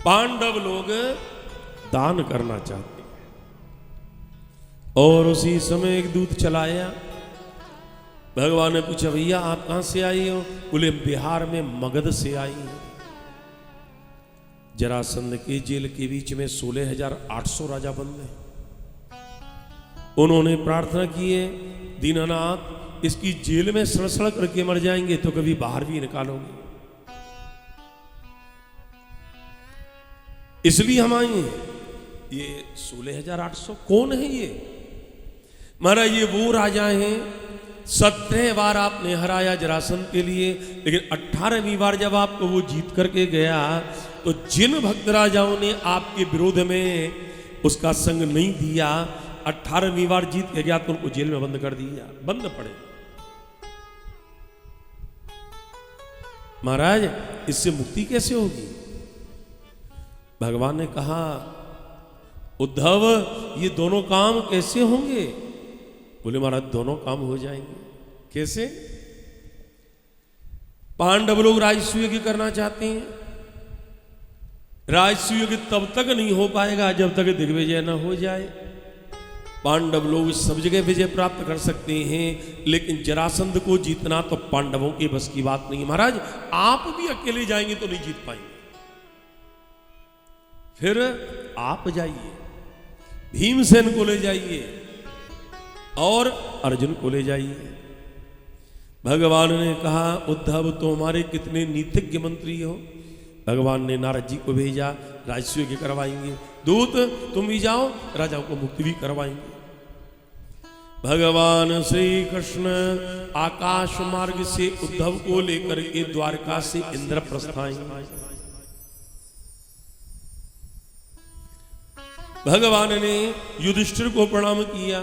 पांडव लोग दान करना चाहते हैं। और उसी समय एक दूत चलाया। भगवान ने पूछा, भैया आप कहां से आई हो? बोले बिहार में मगध से आई हो। जरासंध के जेल के बीच में 16,800 राजा बंद हैं। उन्होंने प्रार्थना की है, दीनानाथ इसकी जेल में सड़ करके मर जाएंगे तो कभी बाहर भी निकालोगे, इसलिए हम आए हैं। ये 16,800 कौन है ये? महाराज ये वो राजा हैं, 17 बार आपने हराया जरासंध के लिए, लेकिन 18वीं बार जब आपको वो जीत करके गया तो जिन भक्त राजाओं ने आपके विरोध में उसका संग नहीं दिया, 18वीं बार जीत के गया तो उनको जेल में बंद कर दिया, बंद पड़े। महाराज इससे मुक्ति कैसे होगी? भगवान ने कहा, उद्धव ये दोनों काम कैसे होंगे? बोले महाराज दोनों काम हो जाएंगे। कैसे? पांडव लोग राजसूय करना चाहते हैं। राजसूय तब तक नहीं हो पाएगा जब तक दिग्विजय न हो जाए। पांडव लोग सब जगह विजय प्राप्त कर सकते हैं, लेकिन जरासंध को जीतना तो पांडवों के बस की बात नहीं है। महाराज आप भी अकेले जाएंगे तो नहीं जीत पाएंगे। फिर आप जाइए, भीमसेन को ले जाइए और अर्जुन को ले जाइए। भगवान ने कहा, उद्धव तो हमारे कितने नीतिज्ञ मंत्री हो। भगवान ने नारद जी को भेजा, राजसूय के करवाएंगे। दूत तुम भी जाओ, राजाओं को मुक्ति भी करवाएंगे। भगवान श्री कृष्ण आकाश मार्ग से उद्धव को लेकर के द्वारका से इंद्रप्रस्थ आएंगे। भगवान ने युधिष्ठिर को प्रणाम किया,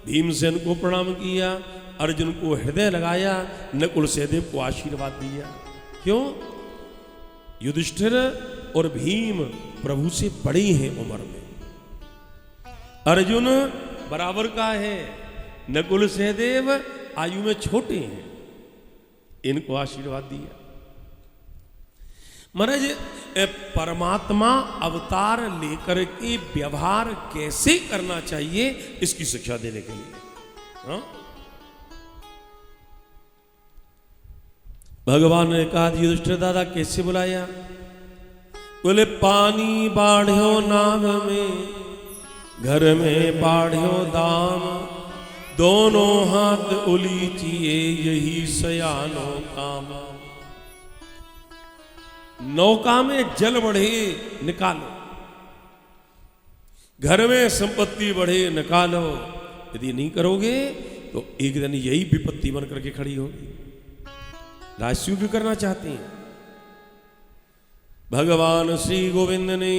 भीमसेन को प्रणाम किया, अर्जुन को हृदय लगाया, नकुल सहदेव को आशीर्वाद दिया। क्यों? युधिष्ठिर और भीम प्रभु से बड़े हैं उम्र में, अर्जुन बराबर का है, नकुल सहदेव आयु में छोटे हैं, इनको आशीर्वाद दिया। महाराज परमात्मा अवतार लेकर के व्यवहार कैसे करना चाहिए इसकी शिक्षा देने के लिए। हाँ? भगवान ने कहा, युधिष्ठिर दादा कैसे बुलाया? बोले पानी बाढ़ो नाव में, घर में बाढ़ो दाम, दोनों हाथ उलीचिए यही सयानो काम। नौका में जल बढ़े निकालो, घर में संपत्ति बढ़े निकालो। यदि नहीं करोगे तो एक दिन यही विपत्ति बन करके खड़ी होगी। राजसूय भी करना चाहते हैं। भगवान श्री गोविंद ने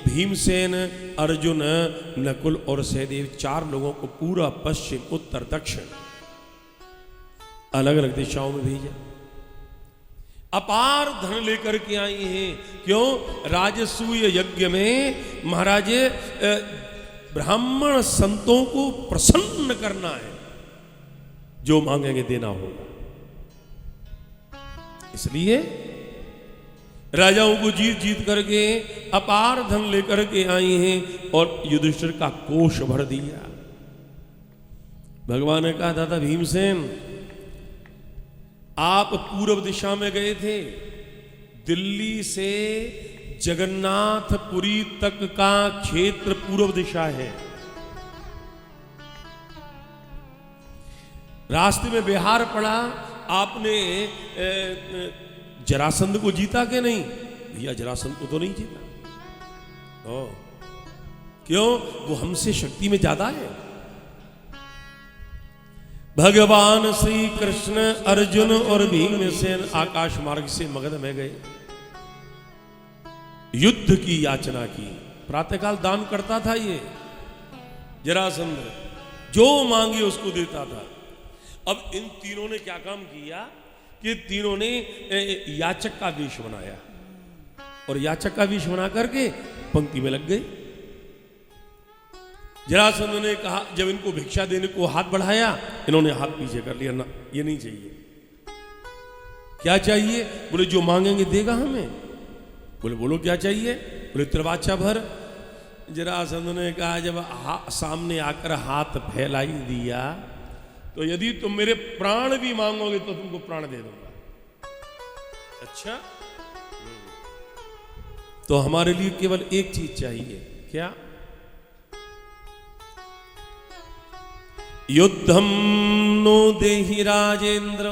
भीमसेन, अर्जुन, नकुल और सहदेव 4 लोगों को पूरा पश्चिम उत्तर दक्षिण अलग अलग दिशाओं में भेजा। अपार धन लेकर के आई हैं। क्यों? राजसूय यज्ञ में महाराज ब्राह्मण संतों को प्रसन्न करना है, जो मांगेंगे देना होगा। इसलिए राजाओं को जीत जीत करके अपार धन लेकर के आई हैं और युधिष्ठिर का कोष भर दिया। भगवान ने कहा, दादा भीमसेन आप पूर्व दिशा में गए थे, दिल्ली से जगन्नाथपुरी तक का क्षेत्र पूर्व दिशा है। रास्ते में बिहार पड़ा, आपने जरासंध को जीता कि नहीं? भैया जरासंध को तो नहीं जीता। क्यों? वो हमसे शक्ति में ज्यादा है। भगवान श्री कृष्ण अर्जुन और भीमसेन आकाश मार्ग से मगध में गए, युद्ध की याचना की। प्रातःकाल दान करता था ये जरासंध, जो मांगे उसको देता था। अब इन तीनों ने क्या काम किया कि तीनों ने याचक का वेश बनाया और याचक का वेश बना करके पंक्ति में लग गए। जरासंध ने कहा, जब इनको भिक्षा देने को हाथ बढ़ाया, इन्होंने हाथ पीछे कर लिया। ना, ये नहीं चाहिए। क्या चाहिए? बोले जो मांगेंगे देगा हमें। बोले बोलो क्या चाहिए? बोले त्रिवाचा भर। जरासंध ने कहा जब सामने आकर हाथ फैलाई दिया तो यदि तुम मेरे प्राण भी मांगोगे तो तुमको प्राण दे दूंगा। अच्छा, तो हमारे लिए केवल एक चीज चाहिए, क्या? युद्धम नो देहि राजेंद्र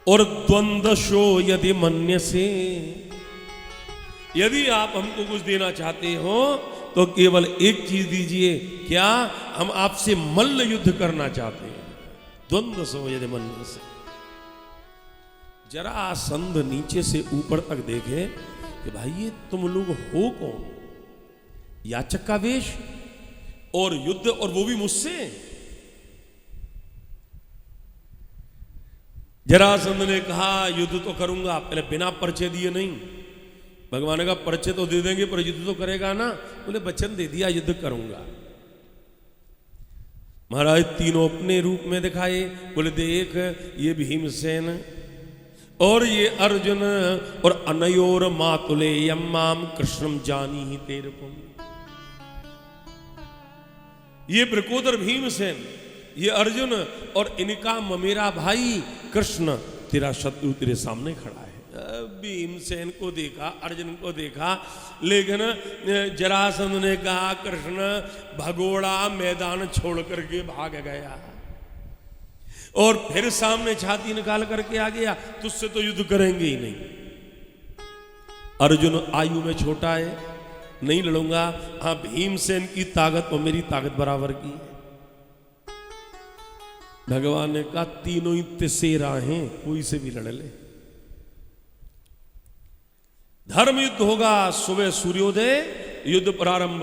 और द्वंद्वशो यदि मन्यसे। यदि आप हमको कुछ देना चाहते हो तो केवल एक चीज दीजिए, क्या? हम आपसे मल्ल युद्ध करना चाहते हैं। द्वंद्वशो यदि मन्यसे। जरासंध नीचे से ऊपर तक देखे कि भाई ये तुम लोग हो कौन? याचक का वेश और युद्ध, और वो भी मुझसे। जरासंध ने कहा युद्ध तो करूंगा, पहले बिना परिचय दिए नहीं। भगवान का परिचय तो दे देंगे पर युद्ध तो करेगा ना। बोले वचन दे दिया युद्ध करूंगा। महाराज तीनों अपने रूप में दिखाए। बोले देख ये भीमसेन और ये अर्जुन और अनयोर मातुले यम्माम कृष्णम जानी ही तेरकुम। ये ब्रकोदर भीमसेन, ये अर्जुन और इनका ममेरा भाई कृष्ण, तेरा शत्रु तेरे सामने खड़ा है। भीमसेन को देखा, अर्जुन को देखा, लेकिन जरासंध ने कहा कृष्ण भगोड़ा मैदान छोड़ करके भाग गया और फिर सामने छाती निकाल करके आ गया, तुझसे तो युद्ध करेंगे ही नहीं। अर्जुन आयु में छोटा है, नहीं लड़ूंगा। हाँ भीमसेन की ताकत और मेरी ताकत बराबर की है। भगवान ने कहा तीनों ही तिसेरा हैं, कोई से भी लड़ ले। धर्म युद्ध होगा, सुबह सूर्योदय युद्ध प्रारंभ,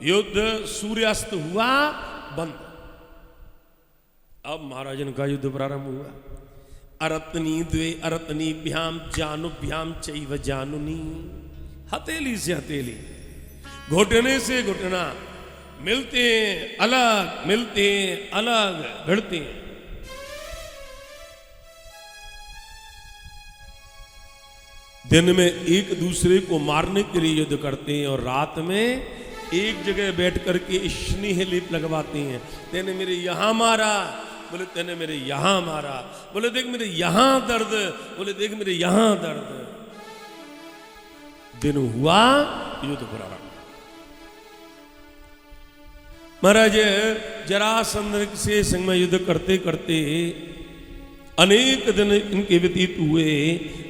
युद्ध सूर्यास्त हुआ बंद। अब महाराजन का युद्ध प्रारंभ हुआ। अरतनी द्वे अरतनीभ्याम जानुभ्याम चैव जानुनी। हथेली से हथेली, घुटने से घुटना, मिलते हैं अलग, मिलते हैं अलग, भिड़ते हैं। दिन में एक दूसरे को मारने के लिए युद्ध करते हैं और रात में एक जगह बैठ करके स्नेह लेप लगवाते हैं। तेने मेरे यहां मारा, बोले तेने मेरे यहां मारा, बोले देख मेरे यहां दर्द, बोले देख मेरे यहां दर्द। दिन हुआ युद्ध प्रारंभ। महाराज जरासंध से संग में युद्ध करते करते अनेक दिन इनके व्यतीत हुए।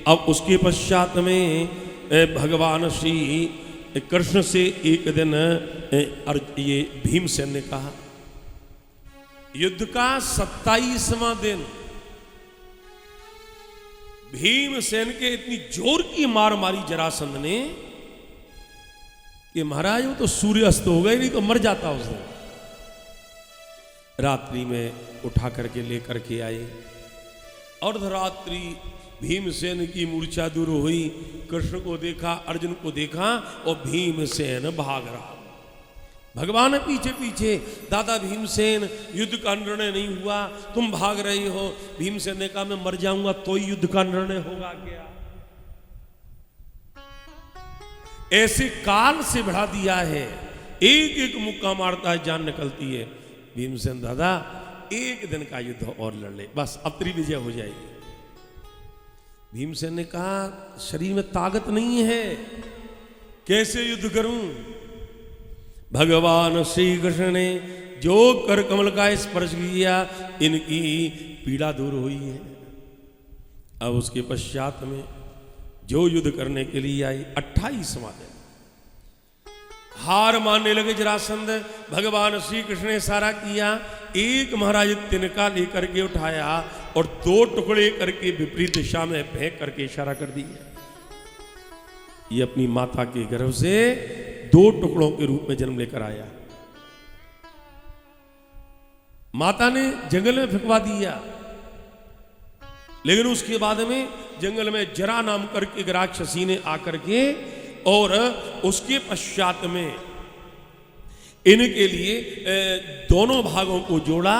अब उसके पश्चात में भगवान श्री कृष्ण से एक दिन ये भीमसेन ने कहा, युद्ध का 27वां दिन भीमसेन के इतनी जोर की मार मारी जरासंध ने कि महाराज वो तो सूर्य अस्त हो गए, नहीं तो मर जाता उस दिन। रात्रि में उठा करके लेकर के आए। अर्धरात्रि भीमसेन की मूर्छा दूर हुई। कृष्ण को देखा, अर्जुन को देखा और भीमसेन भाग रहा। भगवान पीछे पीछे, दादा भीमसेन युद्ध का निर्णय नहीं हुआ, तुम भाग रहे हो। भीमसेन ने कहा मैं मर जाऊंगा तो ही युद्ध का निर्णय होगा क्या? ऐसे काल से बढ़ा दिया है, एक एक मुक्का मारता है जान निकलती है। भीमसेन दादा एक दिन का युद्ध और लड़ ले, बस अब तेरी विजय हो जाएगी। भीमसेन ने कहा शरीर में ताकत नहीं है, कैसे युद्ध करूं? भगवान श्री कृष्ण ने जो कर कमल का स्पर्श किया, इनकी पीड़ा दूर हुई है। अब उसके पश्चात में जो युद्ध करने के लिए आई 28वां दिन, हार मानने लगे जरासंध। भगवान श्री कृष्ण ने इशारा किया, एक महाराज तिनका लेकर के उठाया और 2 टुकड़े करके विपरीत दिशा में फेंक करके इशारा कर दिया। ये अपनी माता के गर्भ से 2 टुकड़ों के रूप में जन्म लेकर आया। माता ने जंगल में फेंकवा दिया, लेकिन उसके बाद में जंगल में जरा नाम करके एक राक्षसी ने आकर के और उसके पश्चात में इनके लिए दोनों भागों को जोड़ा।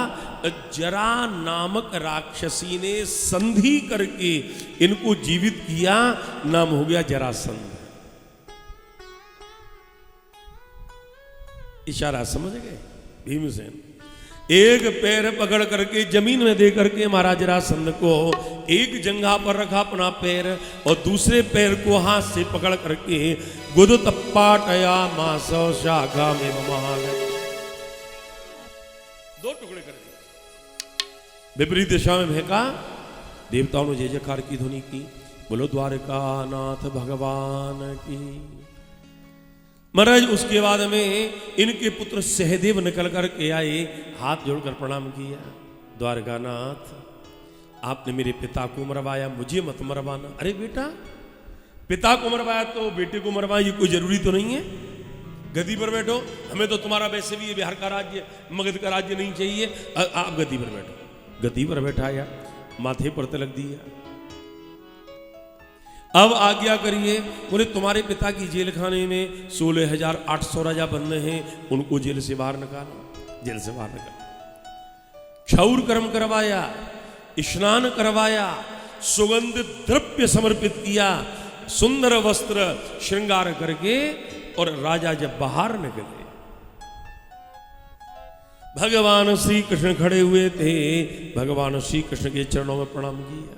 जरा नामक राक्षसी ने संधि करके इनको जीवित किया, नाम हो गया जरासंध। इशारा समझ गए? भीमसेन एक पैर पकड़ करके जमीन में दे करके महाराज जरासंध को एक जंघा पर रखा अपना पैर, और दूसरे पैर को हाथ से पकड़ करके गुदुतप्पाटया मासो शाखा में महागत, दो टुकड़े कर दिए, विपरीत दिशा में फेंका। देवताओं ने जय जयकार की ध्वनि की, बोलो द्वारका नाथ भगवान की। महाराज उसके बाद में इनके पुत्र सहदेव निकल कर के आए, हाथ जोड़कर प्रणाम किया। द्वारकानाथ, आपने मेरे पिता को मरवाया, मुझे मत मरवाना। अरे बेटा, पिता को मरवाया तो बेटे को मरवाया, ये कोई जरूरी तो नहीं है। गद्दी पर बैठो, हमें तो तुम्हारा वैसे भी बिहार का राज्य, मगध का राज्य नहीं चाहिए, आप गद्दी पर बैठो। गद्दी पर बैठाया, माथे पर तिलक दिया। अब आज्ञा करिए। बोले तुम्हारे पिता की जेल खाने में 16,800 राजा बंद हैं, उनको जेल से बाहर निकालो, जेल से बाहर निकालो। क्षौर कर्म करवाया, स्नान करवाया, सुगंधित द्रव्य समर्पित किया, सुंदर वस्त्र श्रृंगार करके, और राजा जब बाहर निकले, भगवान श्री कृष्ण खड़े हुए थे। भगवान श्री कृष्ण के चरणों में प्रणाम किया।